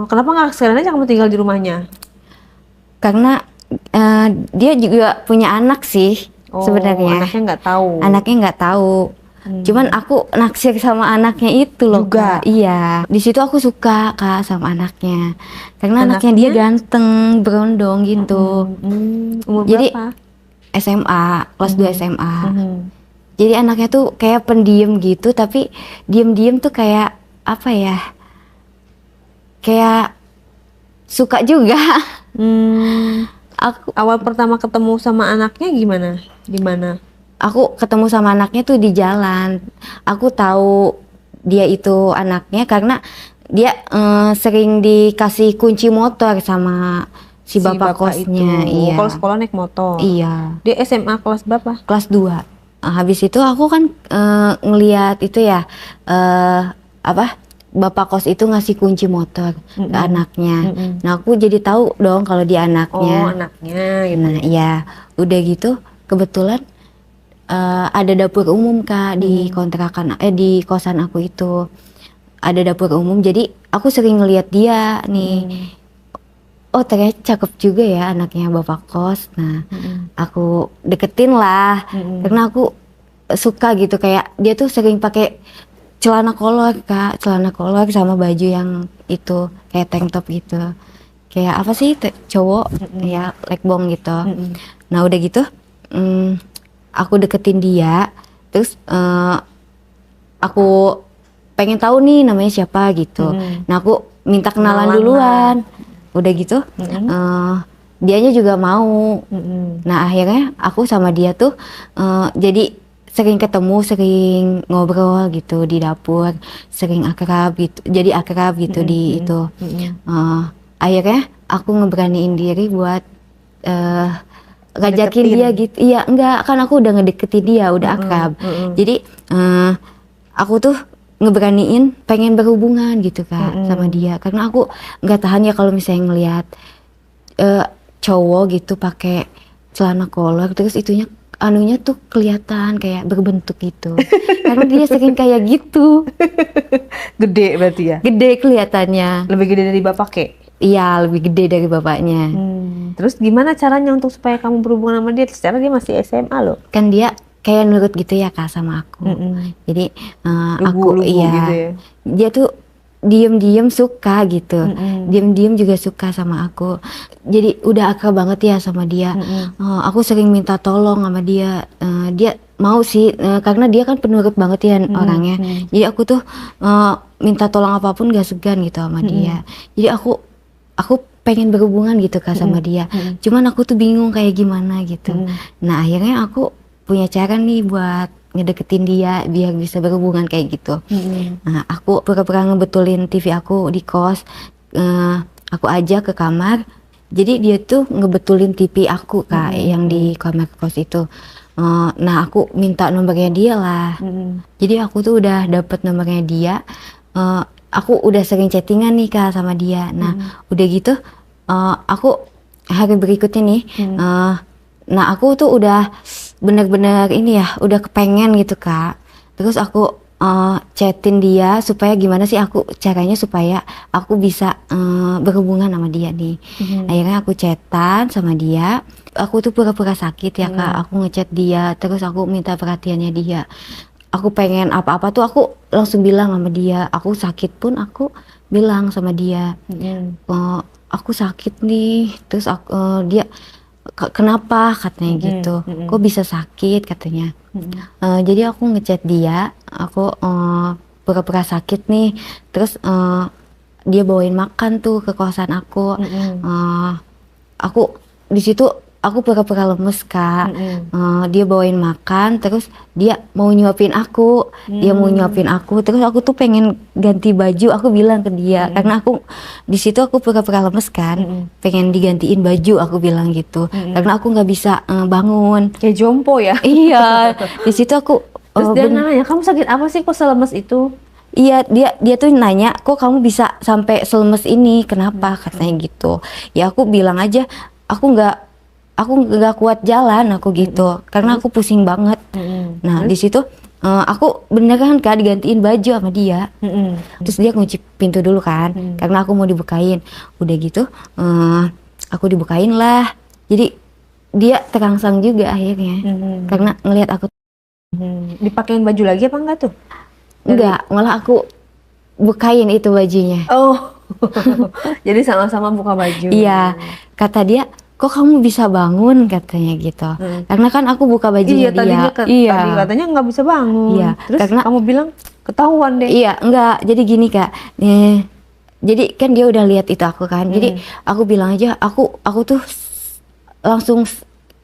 kenapa nggak sekalian aja kamu tinggal di rumahnya? Karena dia juga punya anak sih sebenarnya. Anaknya nggak tahu. Anaknya nggak tahu. Cuman aku naksir sama anaknya itu loh Juga? Kak. Iya. Di situ aku suka Kak sama anaknya. Karena anaknya dia ganteng, berondong gitu. Umur Jadi berapa? SMA, kelas 2 SMA. Jadi anaknya tuh kayak pendiam gitu, tapi diem-diem tuh kayak apa ya? Kayak suka juga. Aku Awal pertama ketemu sama anaknya gimana? Di mana? aku ketemu sama anaknya tuh di jalan. Aku tahu dia itu anaknya karena dia sering dikasih kunci motor sama si bapak kosnya. itu. Iya. Kalau sekolah naik motor. Iya. Dia SMA kelas berapa? Kelas 2. Habis itu aku kan ngeliat itu ya apa bapak kos itu ngasih kunci motor ke anaknya. Nah aku jadi tahu dong kalau dia anaknya. Oh, anaknya gitu. Nah iya, udah gitu kebetulan ada dapur umum Kak di kontrakan di kosan aku itu. Ada dapur umum, jadi aku sering ngeliat dia nih. Oh ternyata cakep juga ya anaknya bapak kos. Nah aku deketin lah karena aku suka gitu, kayak dia tuh sering pakai celana kolor Kak, celana kolor sama baju yang itu kayak tank top gitu, kayak apa sih cowok ya lekbong gitu. Nah udah gitu aku deketin dia, terus aku pengen tahu nih namanya siapa gitu. Nah aku minta kenalan duluan. Udah gitu dianya juga mau. Nah akhirnya aku sama dia tuh jadi sering ketemu, sering ngobrol gitu di dapur, sering akrab gitu, jadi akrab gitu di itu. Akhirnya aku ngeberaniin diri buat ngajakin dia gitu. Iya enggak, kan aku udah ngedeketin dia, udah akrab. Jadi aku tuh ngeberaniin pengen berhubungan gitu Kak sama dia, karena aku nggak tahan ya kalau misalnya ngelihat cowok gitu pakai celana kolor terus itunya anunya tuh kelihatan kayak berbentuk gitu. Karena dia sering kayak gitu. Gede berarti ya? Gede kelihatannya. Lebih gede dari bapak kek? Iya, lebih gede dari bapaknya. Terus gimana caranya untuk supaya kamu berhubungan sama dia? Secara dia masih SMA loh. Kan dia kayak nurut gitu ya Kak sama aku. Jadi aku iya gitu ya? dia tuh diem-diem suka gitu, diem-diem juga suka sama aku. Jadi udah akrab banget ya sama dia. Aku sering minta tolong sama dia. Dia mau sih karena dia kan penurut banget ya orangnya. Jadi aku tuh minta tolong apapun gak segan gitu sama dia. Jadi aku pengen berhubungan gitu Kak sama dia. Cuman aku tuh bingung kayak gimana gitu. Nah akhirnya aku punya cara nih buat ngedeketin dia biar bisa berhubungan kayak gitu. Nah aku pura-pura ngebetulin TV aku di kos, aku ajak ke kamar, jadi dia tuh ngebetulin TV aku Kak yang di kamar kos itu. Nah aku minta nomornya dia lah. Jadi aku tuh udah dapet nomornya dia, aku udah sering chattingan nih Kak sama dia. Nah udah gitu aku hari berikutnya nih nah aku tuh udah bener-bener ini ya, udah kepengen gitu Kak. Terus aku chatin dia supaya gimana sih aku caranya supaya aku bisa berhubungan sama dia nih. Akhirnya aku chatan sama dia. Aku tuh pura-pura sakit ya Kak. Aku ngechat dia, terus aku minta perhatiannya dia. Aku pengen apa-apa tuh aku langsung bilang sama dia. Aku sakit pun aku bilang sama dia. Aku sakit nih. Terus dia kenapa katanya gitu, kok bisa sakit katanya. Jadi aku ngechat dia, aku pura-pura sakit nih, terus dia bawain makan tuh ke kosan aku. Aku di situ aku pura-pura lemes Kak. Dia bawain makan, terus dia mau nyuapin aku, terus aku tuh pengen ganti baju. Aku bilang ke dia karena aku di situ aku pura-pura lemes kan, pengen digantiin baju, aku bilang gitu. Karena aku nggak bisa bangun. Kayak jompo ya? Iya, di situ aku. Terus dia nanya, kamu sakit apa sih kok selemes itu? Iya, dia tuh nanya, kok kamu bisa sampai selemes ini, kenapa katanya gitu. Ya aku bilang aja, aku nggak kuat jalan aku gitu, karena aku pusing banget. Nah di situ Aku beneran Kak digantiin baju sama dia. Terus dia ngunci pintu dulu kan, karena aku mau dibukain. Udah gitu, aku dibukain lah. Jadi dia terangsang juga akhirnya, karena ngelihat aku. Dipakein baju lagi apa enggak tuh? Enggak, malah aku bukain itu bajunya. Oh, jadi sama-sama buka baju. Iya, kata dia, kok kamu bisa bangun katanya gitu. Karena kan aku buka bajunya dia. Tadi katanya nggak bisa bangun. Iya, Terus karena kamu bilang ketahuan deh. Iya, enggak. Jadi gini Kak, jadi kan dia udah lihat itu aku kan. Jadi aku bilang aja, aku tuh langsung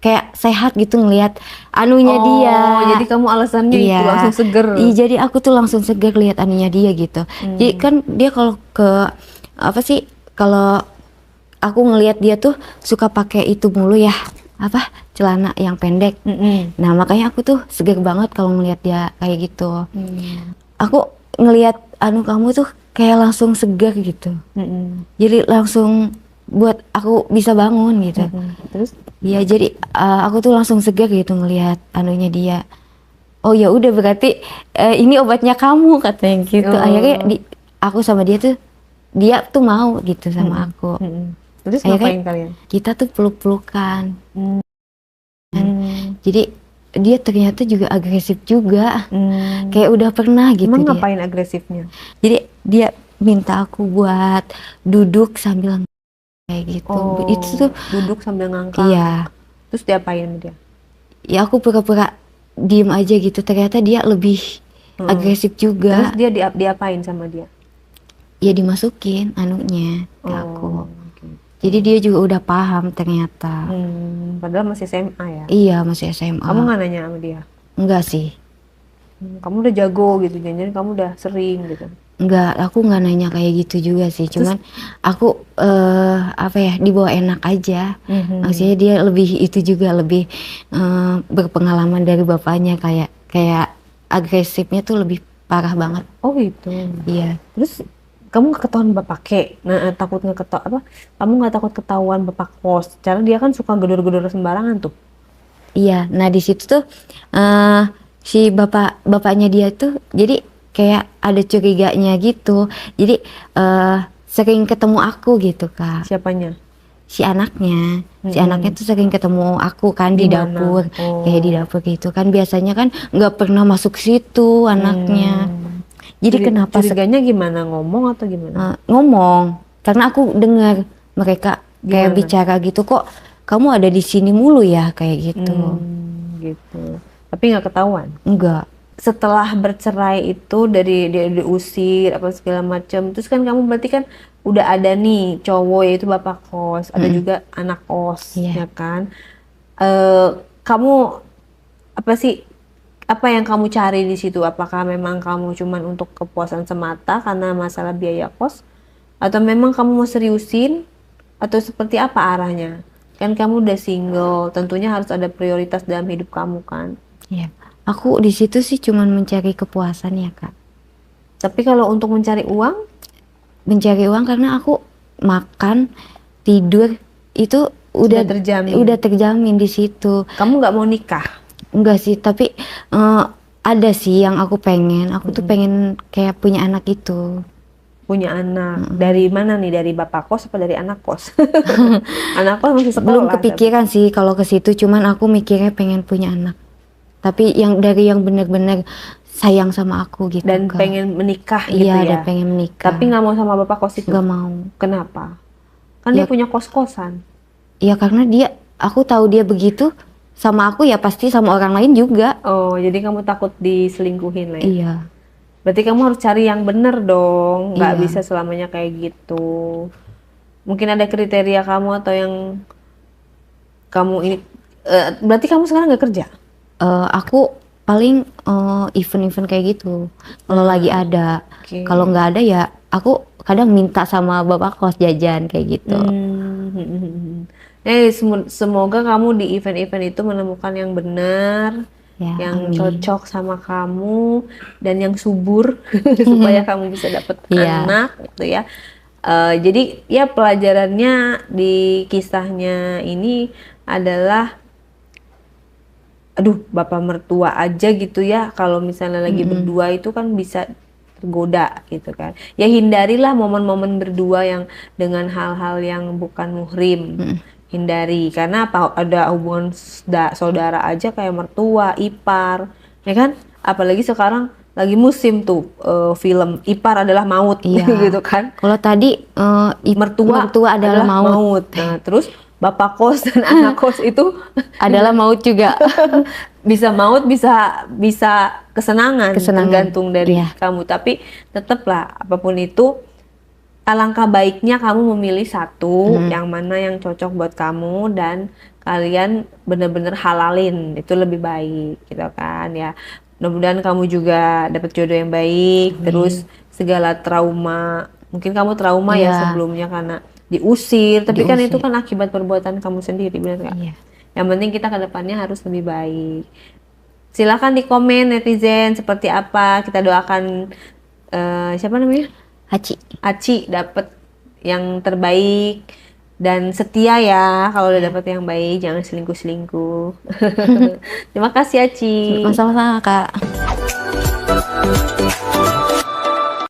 kayak sehat gitu ngelihat anunya dia. Jadi kamu alasannya itu langsung seger. Iya, jadi aku tuh langsung seger lihat anunya dia gitu. Jadi kan dia kalau apa sih, kalau aku ngelihat dia tuh suka pakai itu mulu ya, apa, celana yang pendek. Nah makanya aku tuh seger banget kalau ngelihat dia kayak gitu. Aku ngelihat anu kamu tuh kayak langsung segar gitu. Jadi langsung buat aku bisa bangun gitu. Terus? Iya, jadi aku tuh langsung segar gitu ngelihat anunya dia. Oh ya udah, berarti ini obatnya kamu katanya gitu. Akhirnya aku sama dia tuh mau gitu sama aku. Terus akhirnya ngapain kalian? Kita tuh peluk-pelukan. Jadi dia ternyata juga agresif juga. Kayak udah pernah gitu. Emang ngapain agresifnya? Jadi dia minta aku buat duduk sambil kayak gitu. Itu tuh duduk sambil ngangkang. Iya. Terus diapain sama dia? Ya aku pura-pura diem aja gitu. Ternyata dia lebih agresif juga. Terus dia diapain sama dia? Ya dimasukin anunya ke aku. Gitu. Jadi dia juga udah paham ternyata. Padahal masih SMA ya? Iya, masih SMA. Kamu nggak nanya sama dia? Enggak sih. Kamu udah jago gitu, jadi kamu udah sering gitu? Enggak, aku nggak nanya kayak gitu juga sih. Cuman aku apa ya, dibawa enak aja. Maksudnya dia lebih itu juga lebih berpengalaman dari bapaknya, kayak agresifnya tuh lebih parah banget. Oh gitu. Iya. Terus kamu nggak ketahuan bapak kek? Nah, takut nggak ketahuan apa? Kamu nggak takut ketahuan bapak kos? Karena dia kan suka gedor-gedor sembarangan tuh. Iya. Nah di situ tuh si bapaknya dia tuh jadi kayak ada curiganya gitu. Jadi sering ketemu aku gitu Kak. Siapanya? Si anaknya. Si anaknya tuh sering ketemu aku kan di dapur. Kayak di dapur gitu kan. Biasanya kan nggak pernah masuk situ anaknya. Jadi kenapa curiganya gimana? Ngomong atau gimana? Ngomong. Karena aku dengar mereka kayak bicara gitu, kok kamu ada di sini mulu ya kayak gitu. Gitu. Tapi nggak ketahuan? Enggak. Setelah bercerai itu dari dia diusir apa segala macam, terus kan kamu berarti kan udah ada nih cowok yaitu bapak kos, ada juga anak kos, ya kan? Kamu apa sih? Apa yang kamu cari di situ? Apakah memang kamu cuman untuk kepuasan semata karena masalah biaya kos, atau memang kamu mau seriusin, atau seperti apa arahnya? Kan kamu udah single, tentunya harus ada prioritas dalam hidup kamu kan? Iya. Aku di situ sih cuman mencari kepuasan ya Kak. Tapi kalau untuk mencari uang? Mencari uang karena aku makan, tidur itu udah terjamin di situ. Kamu nggak mau nikah? Enggak sih, tapi ada sih yang aku pengen. Aku tuh pengen kayak punya anak itu. Punya anak? Dari mana nih? Dari bapak kos apa dari anak kos? Anak kos masih sekolah. Belum kepikiran sih kalau ke situ, cuman aku mikirnya pengen punya anak. Tapi yang dari yang benar-benar sayang sama aku gitu. Dan pengen menikah gitu ya? Iya, dan pengen menikah. Tapi nggak mau sama bapak kos itu? Nggak mau. Kenapa? Kan dia punya kos-kosan. Iya, karena aku tahu dia begitu sama aku ya pasti sama orang lain juga. Oh, jadi kamu takut diselingkuhin lah ya? Iya. Berarti kamu harus cari yang bener dong, nggak bisa selamanya kayak gitu. Mungkin ada kriteria kamu atau yang kamu ini, berarti kamu sekarang nggak kerja? Aku paling event-event kayak gitu. Kalau lagi ada, kalau nggak ada ya aku kadang minta sama bapak kos jajan kayak gitu. Semoga kamu di event-event itu menemukan yang benar, yang cocok sama kamu dan yang subur supaya kamu bisa dapat anak gitu ya. Jadi ya pelajarannya di kisahnya ini adalah aduh bapak mertua aja gitu ya, kalau misalnya lagi berdua itu kan bisa tergoda gitu kan. Ya hindarilah momen-momen berdua yang dengan hal-hal yang bukan muhrim. Hindari, karena apa, ada hubungan saudara aja kayak mertua, ipar, ya kan? Apalagi sekarang lagi musim tuh film Ipar Adalah Maut gitu kan. Kalau tadi mertua adalah maut. Nah, terus bapak kos dan anak kos itu adalah maut juga. Bisa maut, bisa kesenangan. Tergantung dari kamu. Tapi tetaplah apapun itu, alangkah baiknya kamu memilih satu yang mana yang cocok buat kamu dan kalian bener-bener halalin, itu lebih baik gitu kan ya. Mudah-mudahan kamu juga dapat jodoh yang baik. Terus segala trauma, mungkin kamu trauma ya sebelumnya karena diusir, tapi kan itu kan akibat perbuatan kamu sendiri, benar nggak? Yang penting kita ke depannya harus lebih baik. Silakan di komen netizen seperti apa, kita doakan siapa namanya? Aci dapat yang terbaik dan setia ya. Kalau udah dapat yang baik, jangan selingkuh-selingkuh. Terima kasih Aci. Sama-sama Kak.